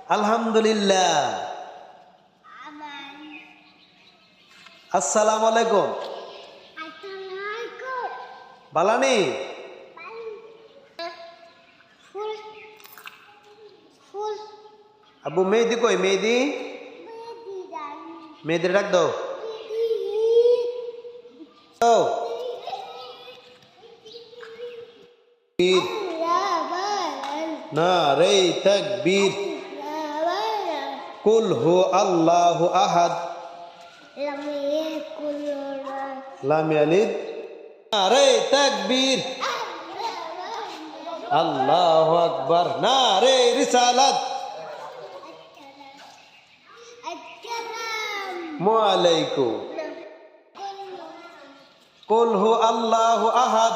আলহামদুলিল্লাহ। আসসালামু আলাইকুম। বালানি আব্বু মেহেদি কই? মেহেদি মেহেদি ডাক দাও। নারে তাকবীর। কুল হু আল্লাহু আহাদ লাম ইয়ালিদ। নারে তাকবীর। আল্লাহু আকবার। নারে রিসালাত। ওয়া আলাইকুম। কুল হু আল্লাহু আহাদ